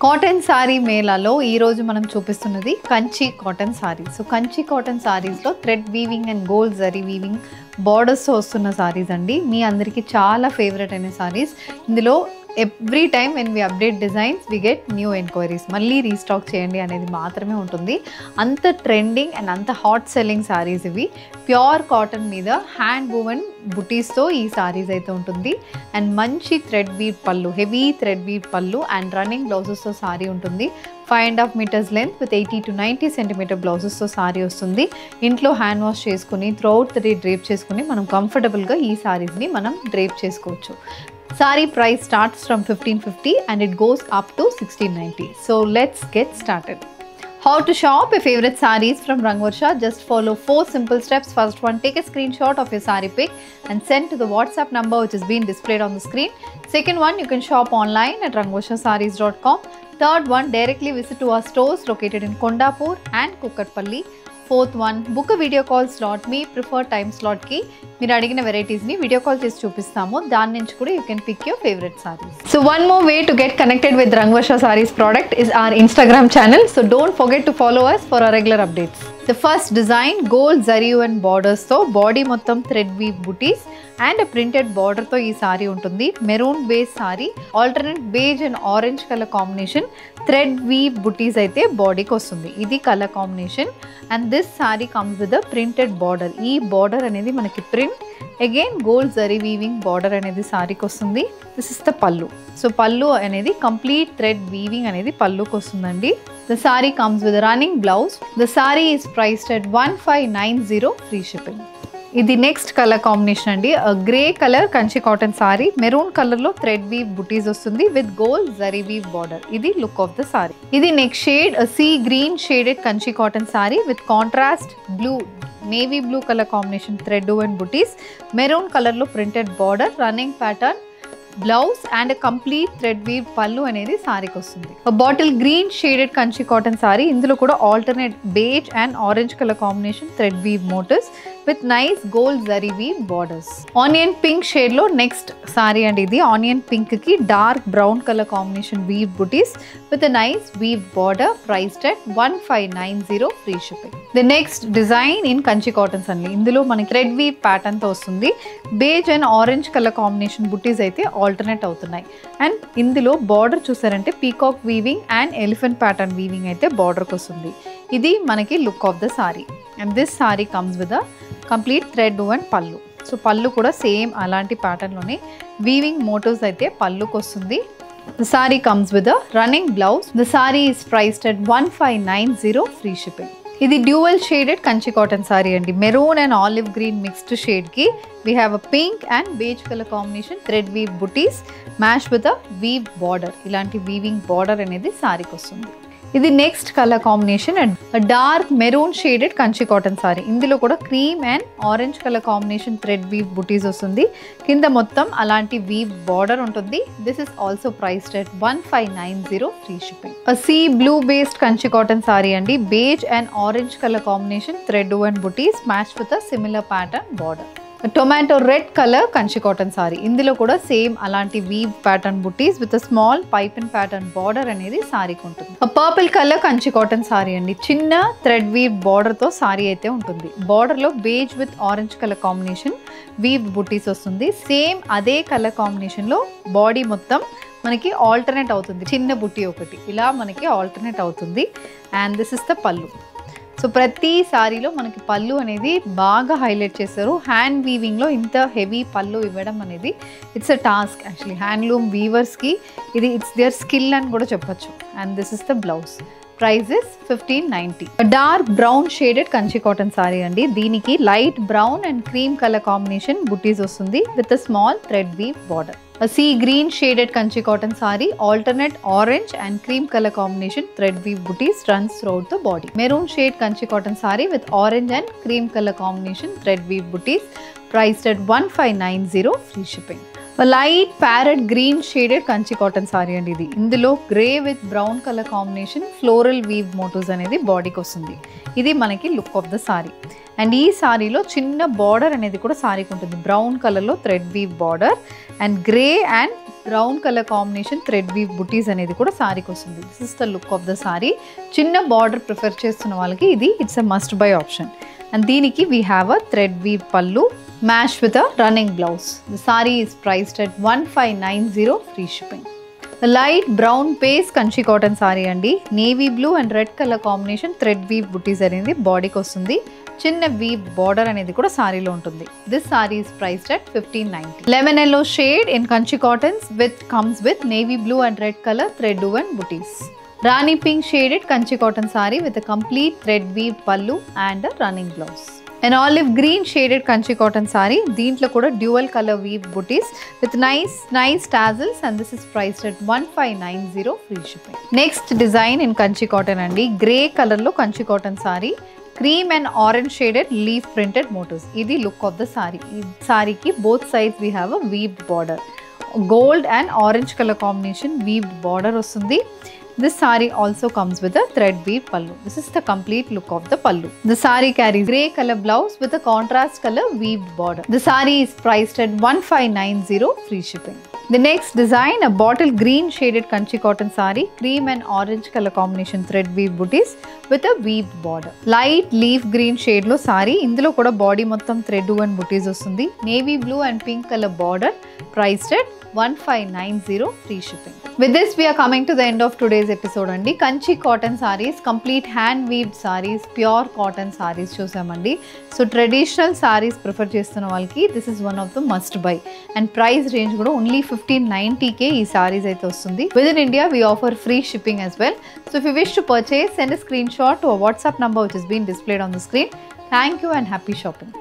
Cotton sorry మేళాలో ఈ రోజు మనం చూపిస్తున్నది Kanchi cotton sari. So Kanchi cotton saris లో thread weaving and gold zari weaving borders తో వస్తున్న సారీస్ అండి. మీ అందరికి చాలా ఫేవరెట్ అయిన సారీస్. ఇందులో every time when we update designs we get new enquiries. మళ్ళీ రీస్టాక్ చేయండి అనేది మాత్రమే ఉంటుంది. అంత ట్రెండింగ్ అండ్ అంత హాట్ సెల్లింగ్ సారీస్ ఇవి. ప్యూర్ కాటన్ మీద హ్యాండ్ వూవెన్ బుటీస్తో ఈ సారీస్ అయితే ఉంటుంది. అండ్ మంచి థ్రెడ్ వీవ్ పళ్ళు, హెవీ థ్రెడ్ వీవ్ పళ్ళు అండ్ రన్నింగ్ బ్లౌజెస్తో సారీ ఉంటుంది. 5.5 meters length with 80 to 90 centimeter బ్లౌజెస్తో సారీ వస్తుంది. ఇంట్లో హ్యాండ్ వాష్ చేసుకుని త్రూఅవుట్ ద డే డ్రేప్ చేసుకుని మనం కంఫర్టబుల్గా ఈ సారీస్ని మనం డ్రేప్ చేసుకోవచ్చు. Saree price starts from 1550 and it goes up to 1690. So let's get started. How to shop your favorite sarees from Rangvarsha? Just follow 4 simple steps. First one, take a screenshot of your saree pic and send to the WhatsApp number which is being displayed on the screen. Second one, you can shop online at rangvarshasarees.com. Third one, directly visit to our stores located in Kondapur and Kukatpalli. Fourth one, book a video call slot. మీ preferred time స్లాట్కి మీరు అడిగిన వెరైటీస్ని video call చేసి చూపిస్తాము. దాని నుంచి కూడా you can pick your favourite saris. So one more way to get connected with Rangvarsha Sarees product is our Instagram channel. So don't forget to follow us for our regular updates. The first design, gold zari and borders తో body మొత్తం thread weave butis and printed border తో ఈ సారీ ఉంటుంది. Maroon base sari, alternate beige and orange colour combination, thread weave butis అయితే బాడీకి వస్తుంది. ఇది colour combination and this sari comes with printed border. ఈ బార్డర్ అనేది మనకి print, again gold zari weaving border అనేది సారీకి వస్తుంది. This is the pallu. సో పల్లు అనేది కంప్లీట్ థ్రెడ్ వీవింగ్ అనేది పల్లుకి వస్తుందండి. The saree comes with a running blouse. The saree is priced at 1590 free shipping. ఇది నెక్స్ట్ కలర్ కాంబినేషన్ అండి. Grey colour Kanchi cotton sari, maroon colour లో థ్రెడ్ వీవ్ బుటీస్ వస్తుంది with gold zari weave border. ఇది look of the sari. ఇది next shade, sea green shaded Kanchi cotton sari with contrast blue, navy blue colour combination thread and butis, maroon colour లో printed border, running pattern blouse and complete thread weave pallu అనేది సారీకి వస్తుంది. Bottle green shaded Kanchi cotton sari, ఇందులో కూడా alternate beige and orange colour combination thread weave motifs with nice gold zari weave borders. Onion pink shade లో next sari అండి. ఇది onion pink కి dark brown colour combination weave butis with nice weave border, priced at 1590 free shipping. The next design in Kanchi cottons అండి. ఇందులో మనకి thread weave pattern తో వస్తుంది. Beige and orange colour combination butis అయితే ఆల్టర్నేట్ అవుతున్నాయి. అండ్ ఇందులో బార్డర్ చూసారంటే peacock weaving and elephant pattern weaving అయితే బార్డర్కి వస్తుంది. ఇది మనకి look of the sari. And this sari comes with complete thread and పళ్ళు. సో పళ్ళు కూడా సేమ్ అలాంటి ప్యాటర్న్లోనే వీవింగ్ మోటివ్స్ అయితే పళ్ళుకి వస్తుంది. The saree comes with a running blouse. The saree is priced at 1590 free shipping. ఇది dual shaded Kanchi cotton sari అండి. Maroon and olive green mixed shade కి we have a pink and beige color combination thread weave booties matched with a weave border. ఇలాంటి weaving border అనేది సారీకి వస్తుంది. ఇది next colour combination and dark maroon shaded Kanchi cotton sari. ఇందులో కూడా cream and orange colour combination thread weave butis వస్తుంది. కింద మొత్తం అలాంటి వీవ్ బార్డర్ ఉంటుంది. This is also priced at 1590 free shipping. Sea blue based Kanchi cotton sari అండి. Beige and orange colour combination thread and butis match with a similar pattern border. Tomato red colour Kanchi cotton sari. ఇందులో కూడా same అలాంటి weave pattern butis with small pipe and pattern border అనేది సారీకి ఉంటుంది. Purple colour Kanchi cotton sari అండి. చిన్న thread weave border తో సారీ అయితే ఉంటుంది. బార్డర్ లో beige with orange colour combination weave butis వస్తుంది. సేమ్ అదే కలర్ కాంబినేషన్ లో బాడీ మొత్తం మనకి ఆల్టర్నేట్ అవుతుంది. చిన్న బుట్టి ఒకటి ఇలా మనకి ఆల్టర్నేట్ అవుతుంది. అండ్ దిస్ ఇస్ ద పళ్ళు. సో ప్రతి సారీలో మనకి పళ్ళు అనేది బాగా హైలైట్ చేస్తారు. హ్యాండ్ వీవింగ్లో ఇంత హెవీ పళ్ళు ఇవ్వడం అనేది it's a task actually. Handloom వీవర్స్కి ఇది ఇట్స్ దేర్ స్కిల్ అని కూడా చెప్పొచ్చు. And this is the blouse. Price is 1590. Dark brown shaded Kanchi cotton sari అండి. దీనికి light brown and cream colour combination butis వస్తుంది with a small thread weave border. A sea green shaded kanchi cotton saree, alternate orange and cream color combination thread weave booties runs throughout the body. Maroon shade kanchi cotton saree with orange and cream color combination thread weave booties priced at 1590 free shipping. Light parrot green shaded Kanchi cotton sari అండి ఇది. ఇందులో grey with brown colour combination floral weave motifs అనేది బాడీకి వస్తుంది. ఇది మనకి look of the sari. And ఈ సారీలో చిన్న బార్డర్ అనేది కూడా సారీకి ఉంటుంది. బ్రౌన్ కలర్లో thread weave border and grey and brown colour combination thread weave butis అనేది కూడా సారీకి వస్తుంది. This is the look of the sari. చిన్న బార్డర్ ప్రిఫర్ చేస్తున్న వాళ్ళకి ఇది it's a must buy option. And దీనికి we have a thread weave పళ్ళు match with a running blouse. The sari is priced at 1590 free shipping. Light brown base Kanchi cotton sari అండి. Navy blue and red colour combination thread weave butis అనేది బాడీకి వస్తుంది. చిన్న weave border అనేది కూడా సారీలో ఉంటుంది. This sorry is priced at 1590. Lemon yellow shade in Kanchi cottons comes with navy blue and red color thread woven booties. Rani pink shaded kanchi cotton saree with a complete thread weave pallu and a running blouse. An olive green shaded kanchi cotton saree. Deentlo kuda dual color weave booties with nice tassels, and this is priced at 1590 free shipping. Next design in kanchi cotton andi. Grey color lo kanchi cotton saree. Cream and orange shaded leaf printed motifs. Idi look of the saree. Saree ki both sides we have a weaved border. Gold and orange color combination weaved border ostundi. This saree also comes with a thread weave pallu. This is the complete look of the pallu. The saree carries grey color blouse with a contrast color weaved border. The saree is priced at 1590 free shipping. The next design, a bottle green shaded kanchi cotton saree, cream and orange color combination thread weave booties with a weaved border. Light leaf green shade lo saree. Indulo kuda body mottam thread woven booties ostundi. Navy blue and pink color border, priced at 1590 free shipping. With this we are coming to the end of today's episode andi. Kanchi cotton sarees, complete hand weaved sarees, pure cotton sarees చూసామండి. So traditional sarees prefer చేస్తున్న వాళ్ళకి this is one of the must buy, and price range కూడా only 1590k ఈ sarees అయితే వస్తుంది. Within India we offer free shipping as well. So if you wish to purchase, send a screenshot to a WhatsApp number which has been displayed on the screen. Thank you and happy shopping.